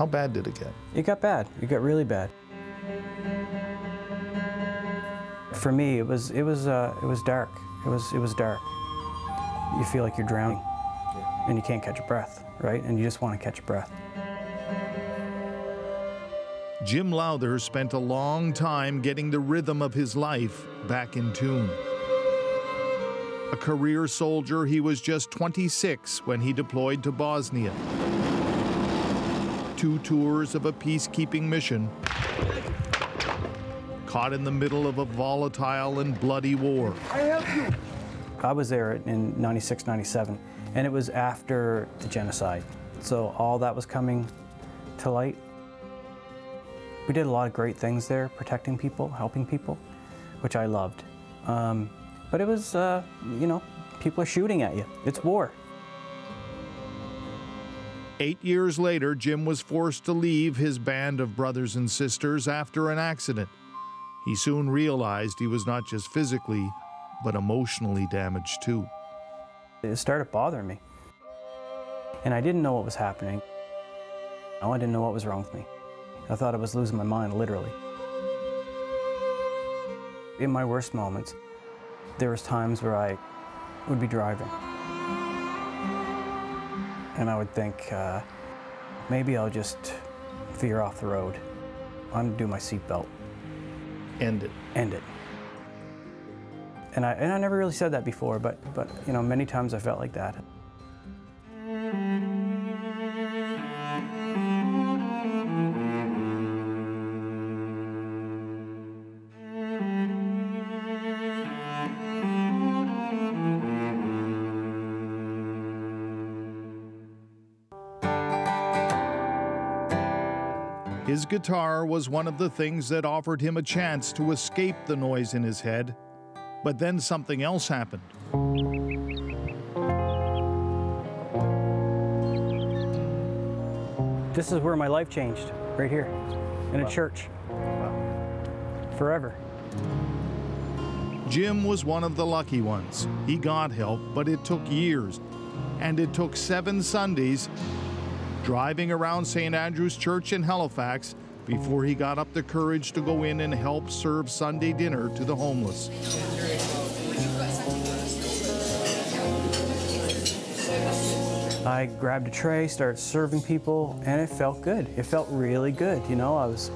How bad did it get? It got bad. It got really bad. For me, it was dark. It was dark. You feel like you're drowning, and you can't catch a breath, right? And you just want to catch a breath. Jim Lowther spent a long time getting the rhythm of his life back in tune. A career soldier, he was just 26 when he deployed to Bosnia. 2 tours of a peacekeeping mission, caught in the middle of a volatile and bloody war. I was there in 96, 97, and it was after the genocide. So all that was coming to light. We did a lot of great things there, protecting people, helping people, which I loved. But it was, you know, people are shooting at you. It's war. 8 years later, Jim was forced to leave his band of brothers and sisters after an accident. He soon realized he was not just physically, but emotionally damaged too. It started bothering me. And I didn't know what was happening. I didn't know what was wrong with me. I thought I was losing my mind, literally. In my worst moments, there was times where I would be driving. And I would think, maybe I'll just veer off the road, undo my seatbelt. End it. End it. And I never really said that before, but you know, many times I felt like that. His guitar was one of the things that offered him a chance to escape the noise in his head. But then something else happened. This is where my life changed, right here, in a church. Forever. Jim was one of the lucky ones. He got help, but it took years. And it took 7 Sundays driving around St. Andrew's Church in Halifax before he got up the courage to go in and help serve Sunday dinner to the homeless. I grabbed a tray, started serving people, and it felt good. It felt really good, you know. I was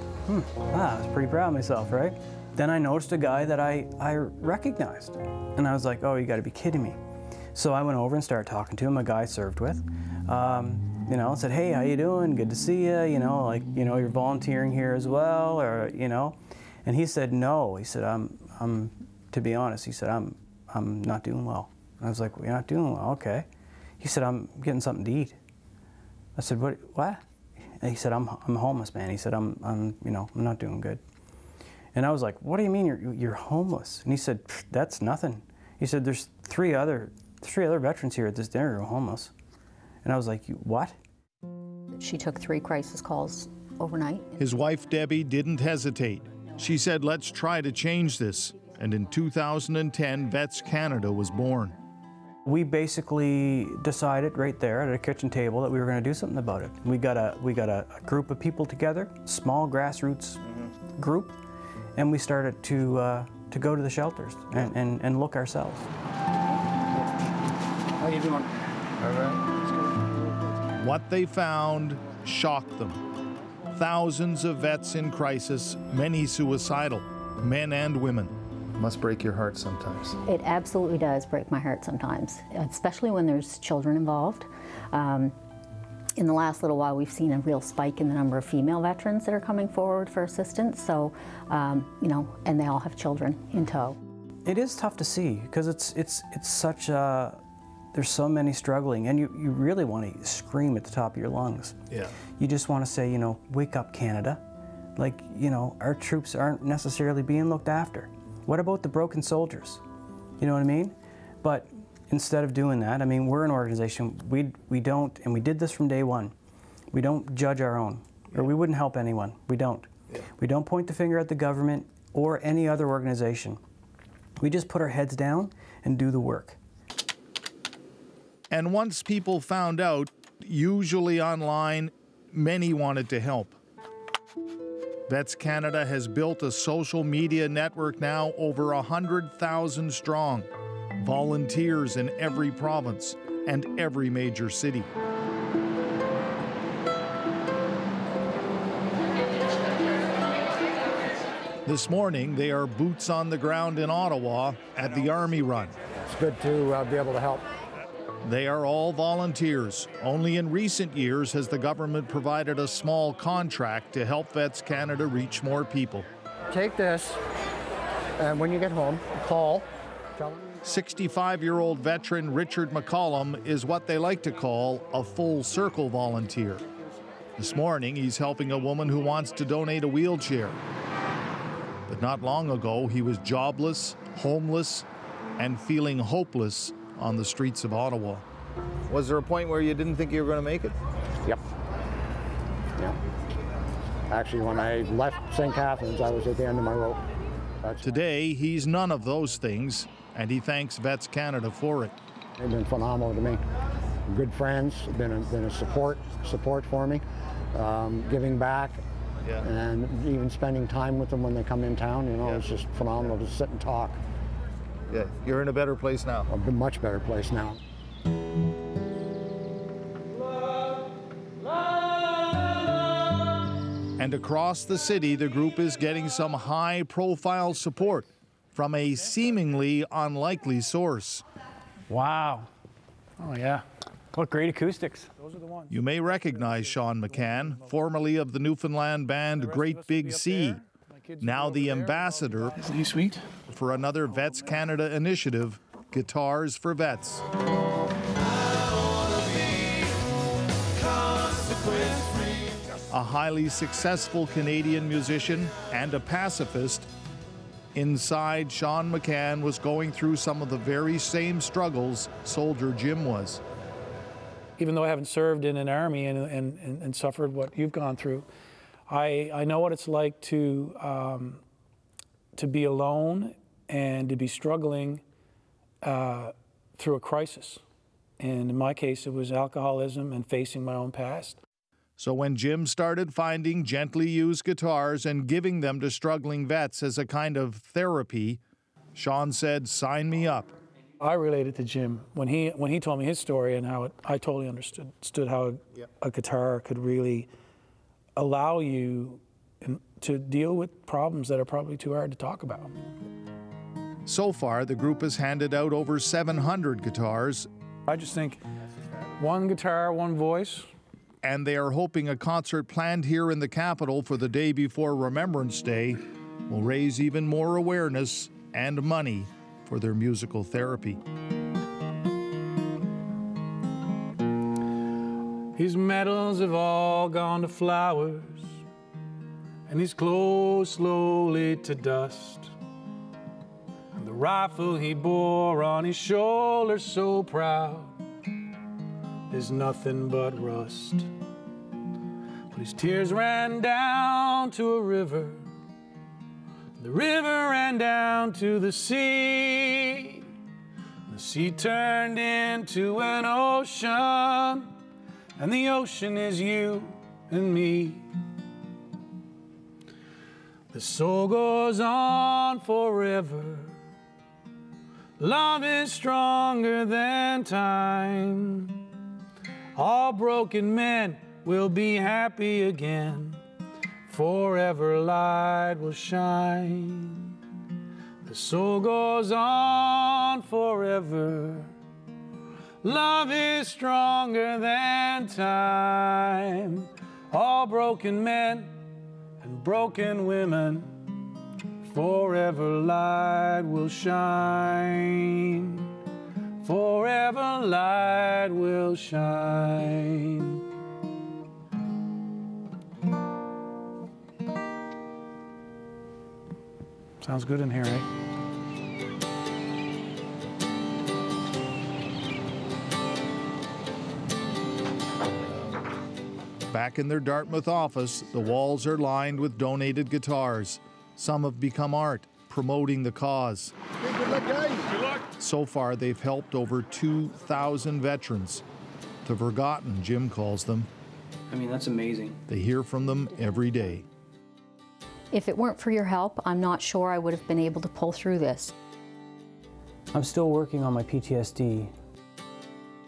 pretty proud of myself, right? Then I noticed a guy that I recognized, and I was like, oh, you gotta be kidding me. So I went over and started talking to him, a guy I served with. You know, said, hey, how you doing? Good to see you. You know, like, you know, you're volunteering here as well, or, you know. And he said, no. He said, to be honest, he said, I'm not doing well. I was like, well, you're not doing well, okay. He said, I'm getting something to eat. I said, what? And he said, I'm homeless, man. He said, I'm not doing good. And I was like, what do you mean you're homeless? And he said, that's nothing. He said, there's three other veterans here at this dinner who are homeless. And I was like, what? She took 3 crisis calls overnight. His wife, Debbie, didn't hesitate. She said, let's try to change this. And in 2010, Vets Canada was born. We basically decided right there at a kitchen table that we were going to do something about it. We got a group of people together, small grassroots group, and we started to go to the shelters and look ourselves. How you doing? All right. What they found shocked them. Thousands of vets in crisis, many suicidal, men and women. Must break your heart sometimes. It absolutely does break my heart sometimes, especially when there's children involved. In the last little while, we've seen a real spike in the number of female veterans that are coming forward for assistance. So, you know, and they all have children in tow. It is tough to see because it's such a, there's so many struggling, and you really want to scream at the top of your lungs. Yeah. You just want to say, you know, wake up, Canada. Like, you know, our troops aren't necessarily being looked after. What about the broken soldiers? You know what I mean? But instead of doing that, I mean, we're an organization, we don't, and we did this from day one, we don't judge our own, or we wouldn't help anyone. We don't. Yeah. We don't point the finger at the government or any other organization. We just put our heads down and do the work. And once people found out, usually online, Many wanted to help. Vets Canada has built a social media network now over 100,000 strong. Volunteers in every province and every major city. This morning, they are boots on the ground in Ottawa at the Army Run. It's good to be able to help. They are all volunteers. Only in recent years has the government provided a small contract to help Vets Canada reach more people. Take this, and when you get home, call. 65-year-old veteran Richard McCollum is what they like to call a full circle volunteer. This morning, he's helping a woman who wants to donate a wheelchair. But not long ago, he was jobless, homeless, and feeling hopeless on the streets of Ottawa. Was there a point where you didn't think you were going to make it? Yep. Yeah. Actually, when I left St. Catharines, I was at the end of my rope. Today, he's none of those things, and he thanks Vets Canada for it. They've been phenomenal to me. Good friends, been a support for me, giving back. Yeah. And even spending time with them when they come in town, you know, yeah. It's just phenomenal to sit and talk. Yeah, you're in a better place now. A much better place now. And across the city, the group is getting some high-profile support from a seemingly unlikely source. Wow. Oh, yeah. What great acoustics. Those are the ones. You may recognize Sean McCann, formerly of the Newfoundland band Great Big Sea, now the ambassador for another Vets Canada initiative, Guitars for Vets. A highly successful Canadian musician and a pacifist, inside, Sean McCann was going through some of the very same struggles Soldier Jim was. Even though I haven't served in an army and suffered what you've gone through, I know what it's like to be alone and to be struggling through a crisis. And in my case, it was alcoholism and facing my own past. So when Jim started finding gently used guitars and giving them to struggling vets as a kind of therapy, Sean said, "Sign me up." I related to Jim when he told me his story and how I totally understood how a guitar could really allow you to deal with problems that are probably too hard to talk about. So far, the group has handed out over 700 guitars. I just think one guitar, one voice. And they are hoping a concert planned here in the capital for the day before Remembrance Day will raise even more awareness and money for their musical therapy. His medals have all gone to flowers, and his clothes slowly to dust. And the rifle he bore on his shoulder so proud is nothing but rust. But his tears ran down to a river. The river ran down to the sea. The sea turned into an ocean, and the ocean is you and me. The soul goes on forever. Love is stronger than time. All broken men will be happy again. Forever light will shine. The soul goes on forever. Love is stronger than time. All broken men and broken women, forever light will shine. Forever light will shine. Sounds good in here, eh? Back in their Dartmouth office, the walls are lined with donated guitars. Some have become art, promoting the cause. Hey, good luck, guys. Good luck. So far, they've helped over 2,000 veterans. The forgotten, Jim calls them. I mean, that's amazing. They hear from them every day. If it weren't for your help, I'm not sure I would have been able to pull through this. I'm still working on my PTSD.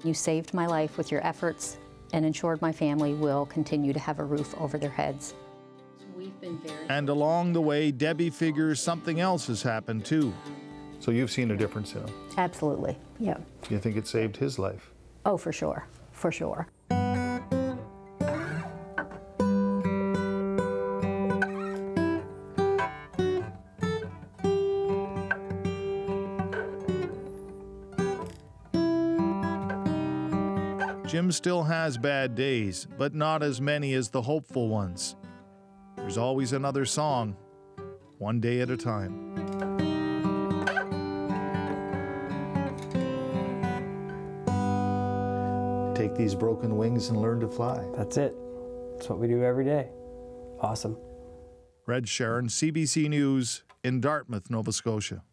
You saved my life with your efforts and ensured my family will continue to have a roof over their heads. We've been very... And along the way, Debbie figures something else has happened too. So you've seen a difference in him? Absolutely, yeah. You think it saved his life? Oh, for sure, for sure. Jim still has bad days, but not as many as the hopeful ones. There's always another song, one day at a time. Take these broken wings and learn to fly. That's it. That's what we do every day. Awesome. Red Sharon, CBC News in Dartmouth, Nova Scotia.